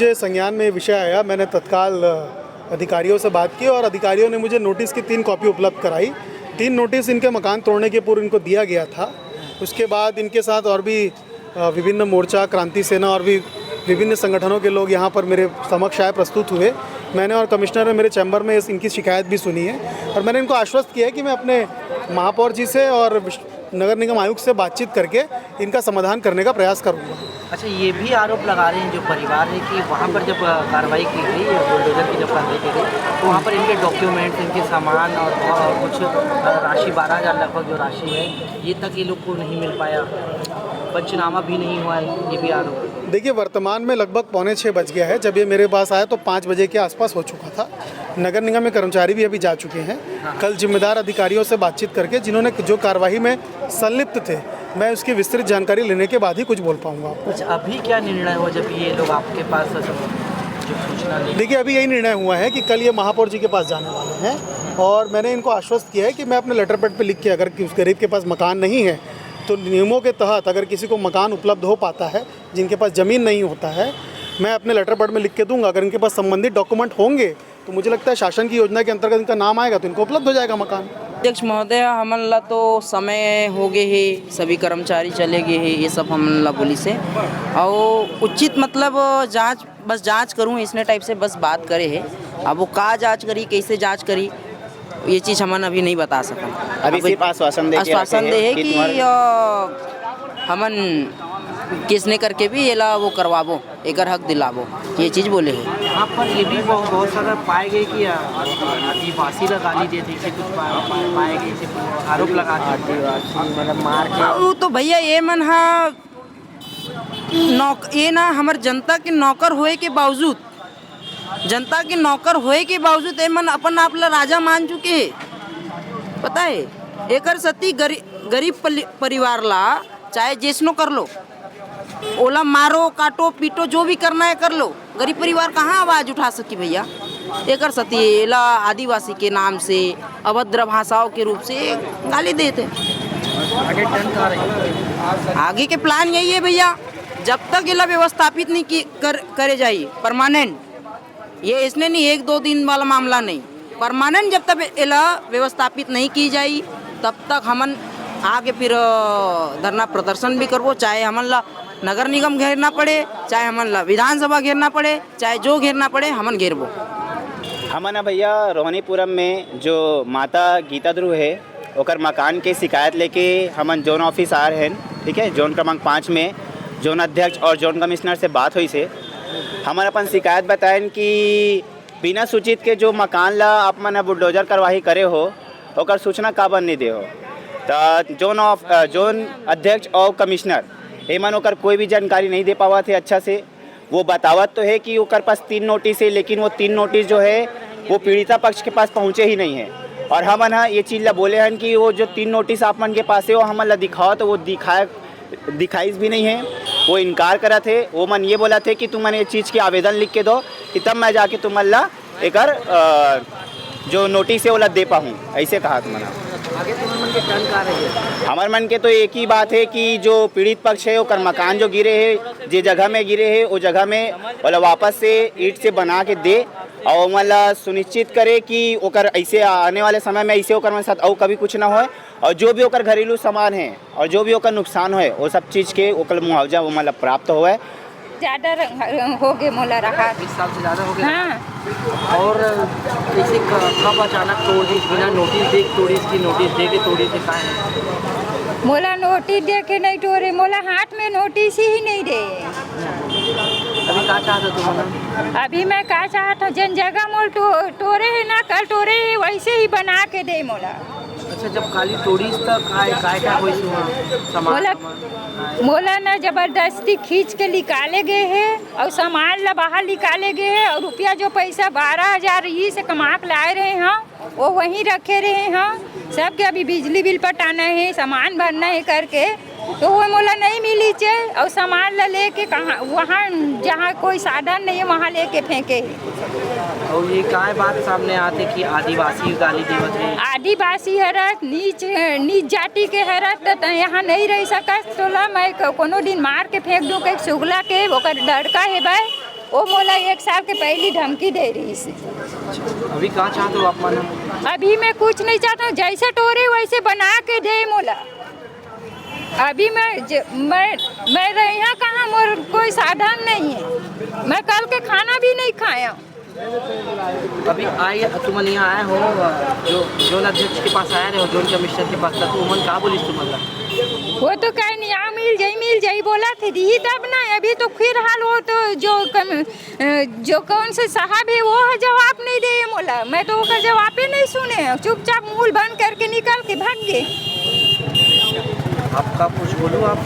मुझे संज्ञान में विषय आया, मैंने तत्काल अधिकारियों से बात की और अधिकारियों ने मुझे नोटिस की 3 कॉपी उपलब्ध कराई। 3 नोटिस इनके मकान तोड़ने के पूर्व इनको दिया गया था। उसके बाद इनके साथ और भी विभिन्न मोर्चा, क्रांति सेना और भी विभिन्न संगठनों के लोग यहाँ पर मेरे समक्ष आए, प्रस्तुत हुए। मैंने और कमिश्नर ने मेरे चैम्बर में इनकी शिकायत भी सुनी है और मैंने इनको आश्वस्त किया है कि मैं अपने महापौर जी से और नगर निगम आयुक्त से बातचीत करके इनका समाधान करने का प्रयास करूँगा। अच्छा, ये भी आरोप लगा रहे हैं जो परिवार है कि वहाँ पर जब कार्रवाई की गई, बुलडोजर की जब कार्रवाई की गई, तो वहाँ पर इनके डॉक्यूमेंट, इनके सामान और कुछ राशि 12,000 लगभग जो राशि है, ये तक ये लोग को नहीं मिल पाया। पंचनामा भी नहीं हुआ है, ये भी आरोप है। देखिए, वर्तमान में लगभग 5:45 बज गया है। जब ये मेरे पास आया तो 5 बजे के आसपास हो चुका था। नगर निगम में कर्मचारी भी अभी जा चुके हैं। कल जिम्मेदार अधिकारियों से बातचीत करके जिन्होंने जो कार्यवाही में संलिप्त थे, मैं उसकी विस्तृत जानकारी लेने के बाद ही कुछ बोल पाऊंगा। कुछ अभी क्या निर्णय हुआ जब ये लोग आपके पास जो सूचना ली? देखिए, अभी यही निर्णय हुआ है कि कल ये महापौर जी के पास जाने वाले हैं और मैंने इनको आश्वस्त किया है कि मैं अपने लेटर पैड पर लिख के, अगर उस गरीब के पास मकान नहीं है तो नियमों के तहत अगर किसी को मकान उपलब्ध हो पाता है, जिनके पास ज़मीन नहीं होता है, मैं अपने लेटर पैड में लिख के दूंगा। अगर इनके पास संबंधित डॉक्यूमेंट होंगे तो मुझे लगता है शासन की योजना के अंतर्गत इनका नाम आएगा तो इनको उपलब्ध हो जाएगा मकान। अध्यक्ष महोदय, हमला तो समय हो गए है, सभी कर्मचारी चले गए हैं, ये सब हमला बोली से और उचित मतलब जांच करूं इसने टाइप से बस बात करे है। अब वो का जांच करी, कैसे जांच करी, ये चीज़ हमन अभी नहीं बता सका। अभी सिर्फ आश्वासन दे है कि हमन किसने करके भी ये ला वो करवाबो, एक हक दिलाबो, ये चीज़ बोले हैं। यहाँ पर ये भी बहुत सारा पाए गए कि आदिवासी का गाली देते थे, कुछ पाए गए आरोप लगा आदिवासी मतलब मार के। वो तो भैया ये मन हा ये ना हमार जनता के नौकर होए के बावजूद, जनता के नौकर होए के बावजूद ये मन अपन आप ला राजा मान चुके हैं। पता है, एकर सती गरीब परिवार ला चाहे जैसनो कर लो, ओला मारो, काटो, पीटो, जो भी करना है कर लो। गरीब परिवार कहाँ आवाज़ उठा सकी भैया? एकर सती एला आदिवासी के नाम से अभद्र भाषाओं के रूप से गाली देते। आगे टर्न कर रही, आगे के प्लान यही है भैया, जब तक एला व्यवस्थापित नहीं करे जाइए परमानेंट, ये इसने नहीं 1-2 दिन वाला मामला नहीं, परमानेंट जब तक एला व्यवस्थापित नहीं की जाए तब तक हमन आगे फिर धरना प्रदर्शन भी करबो, चाहे हमन ला नगर निगम घेरना पड़े, चाहे हमन ला विधानसभा घेरना पड़े, चाहे जो घेरना पड़े हमन घेरबो। हमन भैया रोहिणीपुरम में जो माता गीता ध्रुव है ओकर मकान के शिकायत लेके हमन जोन ऑफिस आ रहे हैं। ठीक है, जोन क्रमांक 5 में जोन अध्यक्ष और जोन कमिश्नर से बात हुई से हमन अपन शिकायत बताएं कि बिना सूचित के जो मकान ला आप मन बुलडोजर करवाही करे हो ओकर सूचना काबर नहीं दे हो। तो जोन अध्यक्ष और कमिश्नर एमन ओकर कोई भी जानकारी नहीं दे पावा थे अच्छा से। वो बतावत तो है कि ओकर पास 3 नोटिस है, लेकिन वो 3 नोटिस जो है वो पीड़िता पक्ष के पास पहुँचे ही नहीं है। और हमन ये चीज़ ला बोले हैं कि वो जो 3 नोटिस आप मन के पास है वो हमन ला दिखाओ, तो वो दिखाई भी नहीं है। वो इनकार करा थे। वो मन ये बोला थे कि तुम मन ये चीज़ की आवेदन लिख के दो कि तब मैं जाके तुम ला एकर जो नोटिस है वो ला दे पाऊँ, ऐसे कहा तुमने। आगे तुम्हारे मन के टर्न कर रही है? हमारे मन के तो एक ही बात है कि जो पीड़ित पक्ष है ओकर मकान जो गिरे है, जे जगह में गिरे है वो जगह में वाला वापस से ईंट से बना के दे और मतलब सुनिश्चित करे कि ओकर ऐसे आने वाले समय में ऐसे ओकर साथ और कभी कुछ ना हो, और जो भी ओकर घरेलू सामान है और जो भी ओकर नुकसान हो वो सब चीज़ के ओकर मुआवजा वो मतलब प्राप्त हो। ज़्यादा हो गए मोला रखा 20 साल से ज़्यादा हो गया। हाँ। और जैसे कब अचानक तोड़ दी, बिना नोटिस दे तोड़ी, इसकी नोटिस दे के तोड़ी थे का है? मोला नोटिस दे के नहीं तोड़े, मोला हाथ में नोटिस ही नहीं दे। अभी क्या चाहता तुम? अभी मैं क्या चाहता, जन जगह मोल तोड़े है ना, कल तोड़े है वैसे ही बना के दे मोला। अच्छा, जब खाली तोड़ी तक क्या कोई सामान मोला ना जबरदस्ती खींच के निकाले गए हैं और सामान ला बाहर निकाले गए हैं और रुपया जो पैसा 12,000 यही से कमा के लाए रहे हैं वो वहीं रखे रहे हैं। सबके अभी बिजली बिल पटाना है, सामान भरना है करके, तो वो मोला नहीं मिली चे और सामान ला लेके कहाँ वहाँ जहाँ कोई साधन नहीं है वहाँ लेके फेंके। और ये क्या बात सामने आते कि आदिवासी गाली देवत है? आदिवासी हरत नीच जाति के हरत तो यहाँ नहीं रह सकत, तो ला मैं कोनो दिन मार के फेंक दूँ के सुगला के ओकर लड़का है भाई वो मोला 1 साल के पहले धमकी दे रही से। अभी कहाँ चाहते हो आप मानो? अभी मैं कुछ नहीं चाहता हूँ, जैसे टोरे वैसे बना के दे मोला। अभी मैं रही यहाँ कहाँ, मोर कोई साधन नहीं है, मैं कल के खाना भी नहीं खाया। अभी आए तुम यहाँ आए हो, जो जोन अध्यक्ष के पास आए रहे हो, जोन कमिश्नर के पास था, तो उमन कहा बोलिस तुम्हारा? वो तो कहीं नहीं आ मिल जाई बोला थे दी तब ना। अभी तो फिर हाल वो तो जो कौन से साहब है वो जवाब नहीं दे मोला। मैं तो उसका जवाब ही नहीं सुने, चुपचाप मुंह बंद करके निकल के भाग गए। आपका कुछ बोलूँ आप?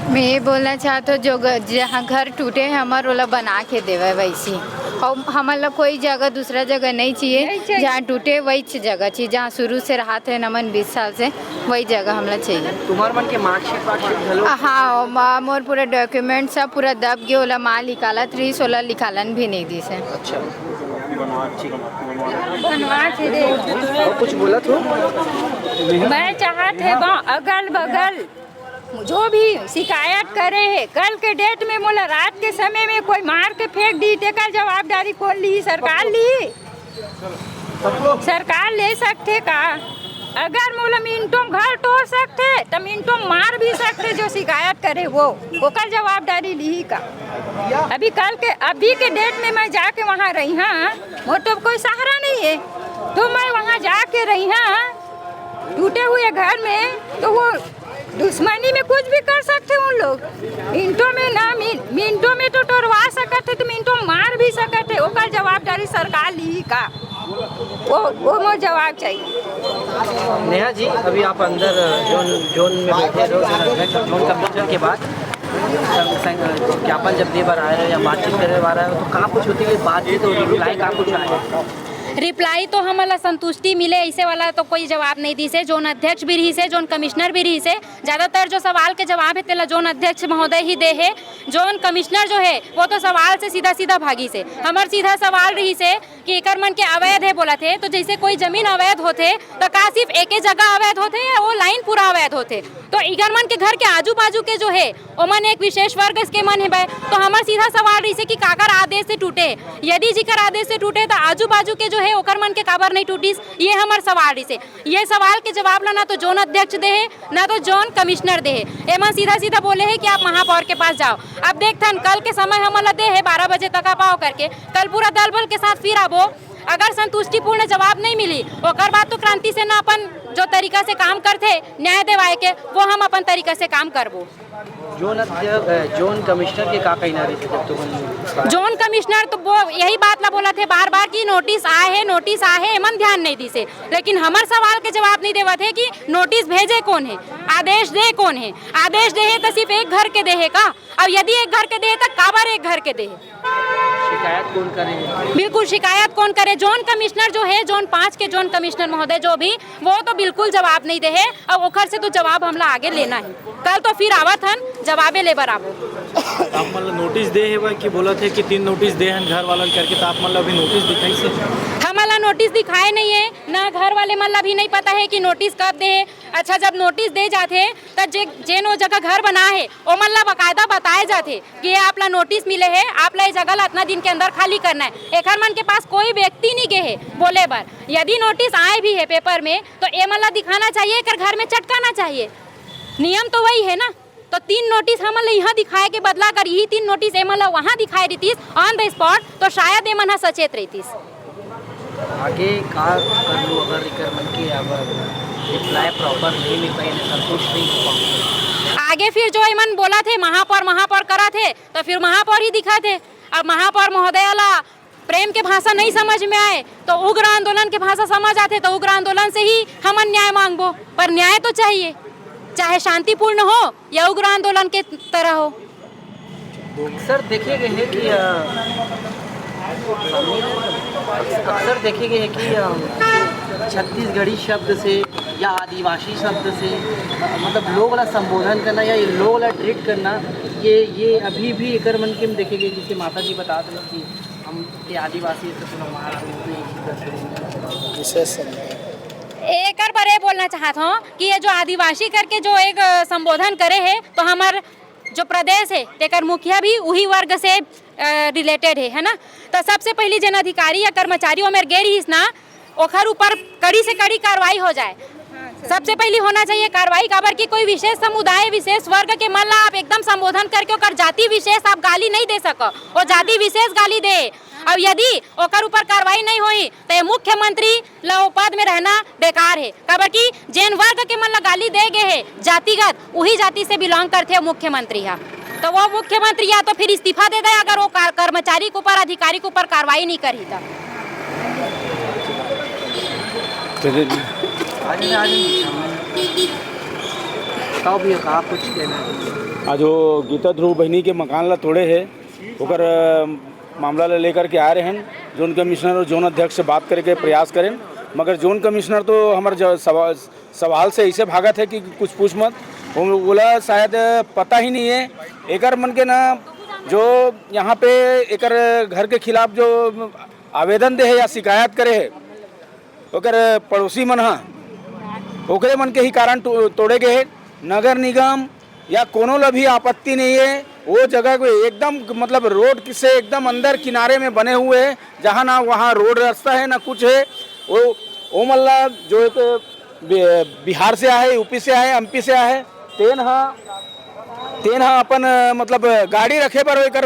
मैं ये बोलना चाहता हूँ, जो जहाँ घर टूटे हैं हमारे वाला बना के देवे वैसी, और हमारा कोई जगह दूसरा जगह नहीं चाहिए। जहाँ टूटे वही जगह चाहिए, जहाँ शुरू से रहा थे नमन 20 साल से वही जगह हमारा चाहिए। तुम्हारे मन के मार्कशीट हाँ, मोर पूरा डॉक्यूमेंट सब पूरा दब गया, ओला माँ निकाला 30 सोलह निकालन भी नहीं दी से। अच्छा, बनवा के दे। और कुछ बोला तो? मैं चाहते अगल बगल जो भी शिकायत करे है, कल के डेट में मोला रात के समय में कोई मार के फेंक दी, तेकर जवाबदारी कौन ली? सरकार ली? सरकार ले सकते का? अगर मोला मिनटों घर तोड़ सकते तो मिनटों मार भी सकते, जो शिकायत करे वो ओकर जवाबदारी ली का? अभी के डेट में मैं जाके वहाँ रही हाँ, वो तो कोई सहारा नहीं है, तो मैं वहाँ जाके रही हाँ टूटे हुए घर में, तो वो दुश्मनी में कुछ भी कर सकते उन लोग। मिनटों में ना मिनटों में तो तोड़वा सकते, तो मिनटों मार भी सकते, ओकर जवाबदारी सरकार ली का? वो मुझे जवाब चाहिए। नेहा जी, अभी आप अंदर जोन में बैठे रहो, जोन कमिश्नर के बाद ज्ञापन जब दे बार आए रहे या बातचीत करे बार आए हो, तो कहाँ कुछ होती है बातचीत और रिप्लाई कहाँ कुछ आए? रिप्लाई तो हमारा संतुष्टि मिले ऐसे वाला तो कोई जवाब नहीं दी से। जोन अध्यक्ष भी रही से, जोन कमिश्नर भी रही से, ज़्यादातर जो सवाल के जवाब है तेला जोन अध्यक्ष महोदय ही दे है। जोन कमिश्नर जो है वो तो सवाल से सीधा भागी से। हमार सीधा सवाल रही से कि एकर मन के अवैध है बोला थे, तो जैसे कोई जमीन अवैध होते तो का सिर्फ एक ही जगह अवैध होते या वो लाइन पूरा अवैध होते? तो इगर मन के घर के आजू बाजू के जो है वो मन एक विशेष वर्ग इसके मन है भाई। तो हमार सीधा सवाल रही से कि काकर आदेश से टूटे, यदि जिकर आदेश से टूटे तो आजू बाजू के जो है ओकर मन के काबर नहीं टूटीस, ये हमार सवाल रही से। ये सवाल के जवाब ना तो जोन अध्यक्ष दे है ना तो जोन कमिश्नर दे है। एमा सीधा बोले है कि आप महापौर के पास जाओ। अब देखथन कल के समय हमारा दे है 12 बजे तक आप आओ करके, कल पूरा दल बल के साथ फिर आबो। अगर संतुष्टिपूर्ण जवाब नहीं मिली ओकर बाद तो क्रांति सेना अपन जो तरीका से काम करते न्याय दिवाए के वो हम अपन तरीका से काम करबो। जोन कमिश्नर के का कहना रही थी जब तो? जोन कमिश्नर तो वो यही बात ला बोला थे बार कि नोटिस आए है एमन ध्यान नहीं दी से। लेकिन हमार सवाल के जवाब नहीं देवा थे कि नोटिस भेजे कौन है, आदेश दे कौन है। आदेश दे है तो सिर्फ एक घर के दे है का? अब यदि एक घर के दे है तो काबर एक घर के दे है? शिकायत कौन करे? बिल्कुल शिकायत कौन करे? जोन कमिश्नर जो है, जोन 5 के जोन कमिश्नर महोदय जो भी, वो तो बिल्कुल जवाब नहीं दे है। अब ओखर से तो जवाब हमला आगे लेना है। कल तो फिर आवत हन जवाबे ले बराबर। आप मतलब नोटिस दे है कि बोला थे कि 3 नोटिस दे हैं घर वालन करके, तो आप मतलब अभी नोटिस दिखाई से? हमारा नोटिस दिखाए नहीं है ना, घर वाले मतलब भी नहीं पता है कि नोटिस कब दे है। अच्छा, जब नोटिस दे जाते तब जेन वो जगह घर बना है वो मतलब बाकायदा बताए जाते कि ये आपला नोटिस मिले है, आपला ये जगह इतना दिन के अंदर खाली करना है। एक मन के पास कोई व्यक्ति नहीं गए है बोले बार। यदि नोटिस आए भी है पेपर में तो ये मतलब दिखाना चाहिए, कर घर में चटकाना चाहिए। नियम तो वही है ना। तो 3 नोटिस हमला यहाँ दिखाए के बदला कर यही 3 नोटिस एमला वहाँ दिखाई रही ऑन द स्पॉट, तो शायद एमन सचेत रही। आगे का कर लो अगर रिकर मन के अब रिप्लाई प्रॉपर नहीं मिल पाए, संतुष्ट नहीं हो पाऊंगा। आगे फिर जो एमन बोला थे महापौर करा थे तो फिर महापौर ही दिखा थे। अब महापौर महोदय ला प्रेम के भाषा नहीं समझ में आए तो उग्र आंदोलन के भाषा समझ आते, तो उग्र आंदोलन से ही हमन न्याय मांगबो। पर न्याय तो चाहिए, चाहे शांतिपूर्ण हो या उग्र आंदोलन के तरह हो। अक्सर देखे गए हैं कि छत्तीसगढ़ी शब्द से या आदिवासी शब्द से मतलब लोग वाला संबोधन करना या ये लोग वाला ट्रीट करना, ये अभी भी एक मन के में देखे गए। जिसे माता जी बता दें कि हम ये आदिवासी एक बार ये बोलना चाहता हूँ कि ये जो आदिवासी करके जो एक संबोधन करे है, तो हमार जो प्रदेश है तेकर मुखिया भी वही वर्ग से रिलेटेड है ना। तो सबसे पहली जन अधिकारी या कर्मचारी में गे रहीस ना ओखर ऊपर कड़ी से कड़ी कार्रवाई हो जाए। सबसे पहली होना चाहिए कार्रवाई, काबर की कोई विशेष समुदाय विशेष वर्ग के मन ला आप एकदम संबोधन करके ओकर जाति विशेष आप गाली नहीं दे सको, वो जाति विशेष गाली दे। अब यदि ओकर ऊपर कार्रवाई नहीं हुई तो ये मुख्यमंत्री ला वो पद में रहना बेकार है, काबर की जैन वर्ग के मन ला गाली दे गए है जातिगत वही जाति से बिलोंग करते हो मुख्यमंत्री है, तो वो मुख्यमंत्री या तो फिर इस्तीफा दे दे अगर वो कर्मचारी के ऊपर अधिकारी के ऊपर कार्रवाई नहीं करी बताओ भी कहा कुछ कहना है। आज वो गीता ध्रुव बहनी के मकान ला तोड़े है ओकर मामला ला लेकर के आ रहे हैं। जोन कमिश्नर और जोन अध्यक्ष से बात करके प्रयास करें, मगर जोन कमिश्नर तो हमारे सवाल से ऐसे भागत है कि कुछ पूछ मत। वो बोला शायद पता ही नहीं है एकर मन के ना जो यहाँ पे एकर घर के खिलाफ जो आवेदन दे है या शिकायत करे है ओकर पड़ोसी मन हाँ ओकरे मन के ही कारण तोड़े गए है। नगर निगम या कोनो ला भी आपत्ति नहीं है, वो जगह को एकदम मतलब रोड से एकदम अंदर किनारे में बने हुए हैं जहाँ ना वहाँ रोड रास्ता है ना कुछ है। वो मल्ला जो एक बिहार से आए, यूपी से आए, एमपी से आए, तेन हाँ अपन मतलब गाड़ी रखे पर एकर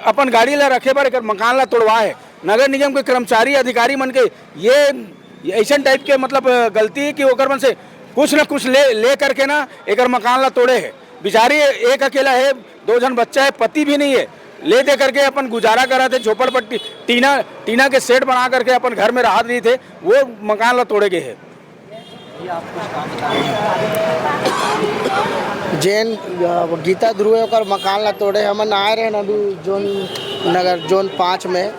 अपन गाड़ी ला रखे पर एकर मकान ला तोड़वा है। नगर निगम के कर्मचारी अधिकारी मन के ये ऐसा टाइप के मतलब गलती है कि ओकर मन से कुछ न कुछ ले करके ना एकर मकान ला तोड़े है। बेचारी एक अकेला है, 2 जन बच्चा है, पति भी नहीं है, ले दे करके अपन गुजारा करा थे, झोपड़पट्टी टीना के सेट बना करके अपन घर में राहत रही थे, वो मकान ला तोड़े गए है। जैन गीता ध्रुव ओकर मकान ला तोड़े हमन आए रहे अभी जोन 5 में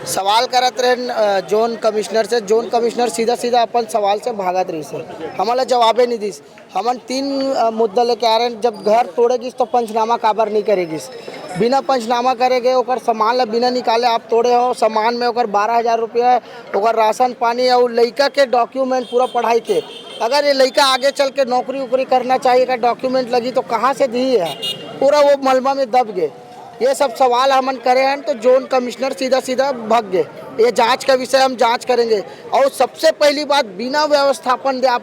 सवाल करत रहे जोन कमिश्नर से। जोन कमिश्नर सीधा अपन सवाल से भागत रही से, हमारा जवाबे नहीं दिस। हमन 3 मुद्दा लेके आ रहे हैं। जब घर तोड़ेगिस तो पंचनामा काबर नहीं करेगिस, बिना पंचनामा करेगे ओकर सामान ला बिना निकाले आप तोड़े हो। सामान में ओकर 12,000 रुपया, ओकर राशन पानी और लड़का के डॉक्यूमेंट पूरा पढ़ाई थे। अगर ये लड़का आगे चल के नौकरी उकरी करना चाहिए का डॉक्यूमेंट लगी तो कहाँ से दी है, पूरा वो मलबा में दब गए। ये सब सवाल हमन करे हैं तो जोन कमिश्नर सीधा भाग गए। ये जांच का विषय हम जांच करेंगे। और सबसे पहली बात बिना व्यवस्थापन दे आप